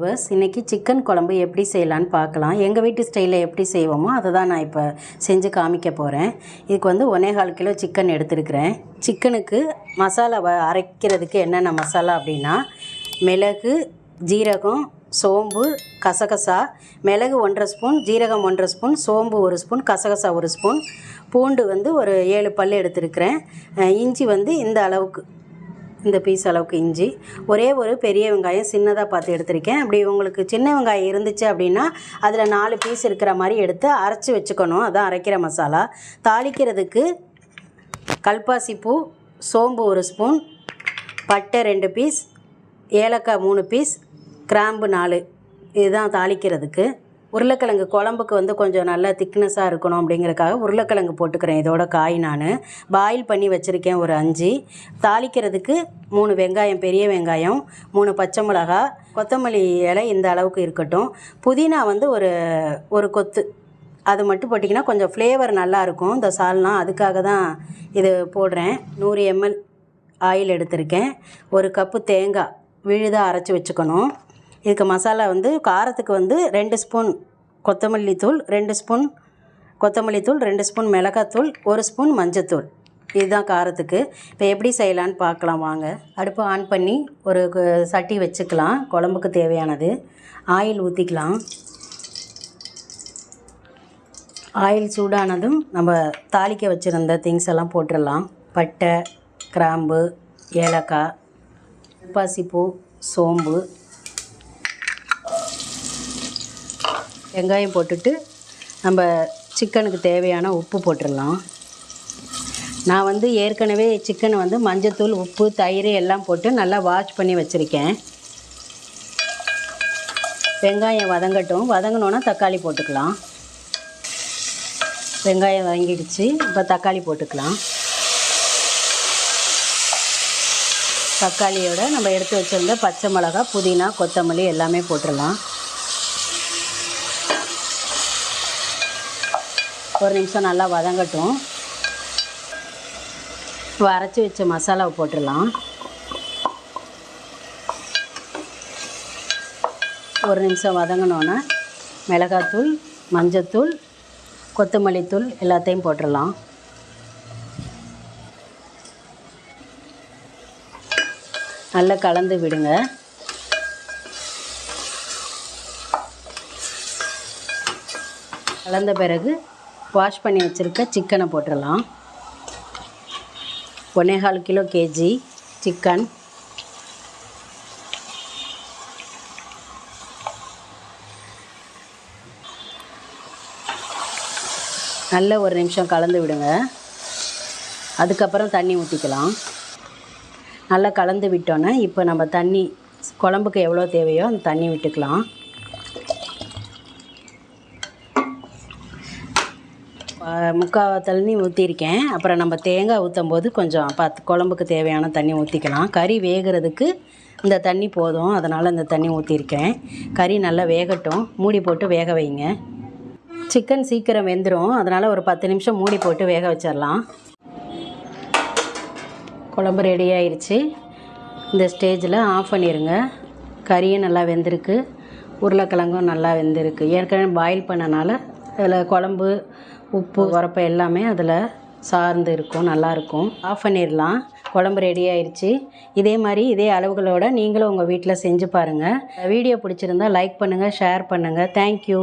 Viewers, இன்றைக்கி chicken குழம்பு எப்படி செய்யலான்னு பார்க்கலாம். எங்கள் வீட்டு ஸ்டைலில் எப்படி செய்வோமோ அதை தான் நான் இப்போ செஞ்சு காமிக்க போகிறேன். இதுக்கு வந்து 1.25 கிலோ சிக்கன் எடுத்துருக்கிறேன். சிக்கனுக்கு மசாலாவை அரைக்கிறதுக்கு என்னென்ன மசாலா அப்படின்னா, மிளகு, ஜீரகம், சோம்பு, கசகசா. மிளகு 1.5 ஸ்பூன், ஜீரகம் 1.5 ஸ்பூன், சோம்பு 1 ஸ்பூன், கசகசா 1 ஸ்பூன், பூண்டு வந்து ஒரு 7 பல் எடுத்துருக்கிறேன். இஞ்சி வந்து இந்த அளவுக்கு, இந்த பீஸ் அளவுக்கு இஞ்சி. ஒரே ஒரு பெரிய வெங்காயம் சின்னதாக பார்த்து எடுத்திருக்கேன். அப்படி உங்களுக்கு சின்ன வெங்காயம் இருந்துச்சு அப்படின்னா அதில் 4 பீஸ் இருக்கிற மாதிரி எடுத்து அரைச்சி வச்சுக்கணும். அதான் அரைக்கிற மசாலா. தாளிக்கிறதுக்கு கல்பாசி பூ, சோம்பு 1 ஸ்பூன், பட்டை 2 பீஸ், ஏலக்காய் 3 பீஸ், கிராம்பு 4. இதுதான் தாளிக்கிறதுக்கு. உருளைக்கிழங்கு குழம்புக்கு வந்து கொஞ்சம் நல்லா திக்னஸாக இருக்கணும் அப்படிங்கிறதுக்காக உருளைக்கிழங்கு போட்டுக்கிறேன். இதோட காய் நான் பாயில் பண்ணி வச்சுருக்கேன் ஒரு 5. தாளிக்கிறதுக்கு 3 வெங்காயம், பெரிய வெங்காயம், 3 பச்சை மிளகா, கொத்தமல்லி இலை இந்த அளவுக்கு இருக்கட்டும். புதினா வந்து ஒரு கொத்து, அது மட்டும் போட்டிங்கன்னா கொஞ்சம் ஃப்ளேவர் நல்லாயிருக்கும் இந்த சால்னா. அதுக்காக தான் இது போடுறேன். 100 ml ஆயில் எடுத்திருக்கேன். 1 கப்பு தேங்காய் விழுதாக அரைச்சி வச்சுக்கணும். இதுக்கு மசாலா வந்து காரத்துக்கு வந்து 2 ஸ்பூன் கொத்தமல்லி தூள், 2 ஸ்பூன் கொத்தமல்லி தூள், 2 ஸ்பூன் மிளகாத்தூள், 1 ஸ்பூன் மஞ்சத்தூள். இதுதான் காரத்துக்கு. இப்போ எப்படி செய்யலான்னு பார்க்கலாம் வாங்க. அடுப்பை ஆன் பண்ணி ஒரு சட்டி வச்சுக்கலாம். குழம்புக்கு தேவையானது ஆயில் ஊற்றிக்கலாம். ஆயில் சூடானதும் நம்ம தாளிக்க வச்சுருந்த திங்ஸ் எல்லாம் போட்டுடலாம். பட்டை, கிராம்பு, ஏலக்காய், கல்பாசிப்பூ, சோம்பு, வெங்காயம் போட்டுட்டு நம்ம சிக்கனுக்கு தேவையான உப்பு போட்டுடலாம். நான் வந்து ஏற்கனவே சிக்கனை வந்து மஞ்சத்தூள், உப்பு, தயிர் எல்லாம் போட்டு நல்லா வாஷ் பண்ணி வச்சுருக்கேன். வெங்காயம் வதங்கட்டும். வதங்கினோன்னா தக்காளி போட்டுக்கலாம். வெங்காயம் வதங்கிடுச்சு. இப்போ தக்காளி போட்டுக்கலாம். தக்காளியோட நம்ம எடுத்து வச்சுருந்த பச்சை மிளகா, புதினா, கொத்தமல்லி எல்லாமே போட்டுடலாம். ஒரு நிமிஷம் நல்லா வதங்கட்டும். இப்போ அரைச்சி வச்ச மசாலாவை போட்டுடலாம். ஒரு நிமிஷம் வதங்கினோன்னா மிளகாத்தூள், மஞ்சத்தூள், கொத்தமல்லி தூள் எல்லாத்தையும் போட்டுடலாம். நல்லா கலந்து விடுங்க. கலந்த பிறகு வாஷ் பண்ணி வச்சுருக்க சிக்கனை போட்டுடலாம். 1.25 கிலோ கேஜி சிக்கன். நல்ல ஒரு நிமிஷம் கலந்து விடுங்க. அதுக்கப்புறம் தண்ணி ஊற்றிக்கலாம். நல்லா கலந்து விட்டோன்னே இப்போ நம்ம தண்ணி குழம்புக்கு எவ்வளோ தேவையோ அந்த தண்ணி விட்டுக்கலாம். முக்கால் தண்ணி ஊற்றிருக்கேன். அப்புறம் நம்ம தேங்காய் ஊற்றும் போது கொஞ்சம் குழம்புக்கு தேவையான தண்ணி ஊற்றிக்கலாம். கறி வேகிறதுக்கு இந்த தண்ணி போதும், அதனால் இந்த தண்ணி ஊற்றிருக்கேன். கறி நல்லா வேகட்டும். மூடி போட்டு வேக வைங்க. சிக்கன் சீக்கிரம் வெந்துடும், அதனால் ஒரு 10 நிமிஷம் மூடி போட்டு வேக வச்சிடலாம். குழம்பு ரெடி ஆயிடுச்சு. இந்த ஸ்டேஜில் ஆஃப் பண்ணிடுங்க. கறியும் நல்லா வெந்திருக்கு, உருளைக்கிழங்கும் நல்லா வெந்திருக்கு. ஏற்கனவே பாயில் பண்ணனால அதில் குழம்பு, உப்பு, உரப்பு எல்லாமே அதில் சார்ந்து இருக்கும், நல்லாயிருக்கும். ஆஃப் பண்ணிடலாம். குழம்பு ரெடி ஆயிடுச்சு. இதே மாதிரி இதே அளவுகளோடு நீங்களும் உங்கள் வீட்டில் செஞ்சு பாருங்கள். வீடியோ பிடிச்சிருந்தா லைக் பண்ணுங்கள், ஷேர் பண்ணுங்கள். தேங்க்யூ.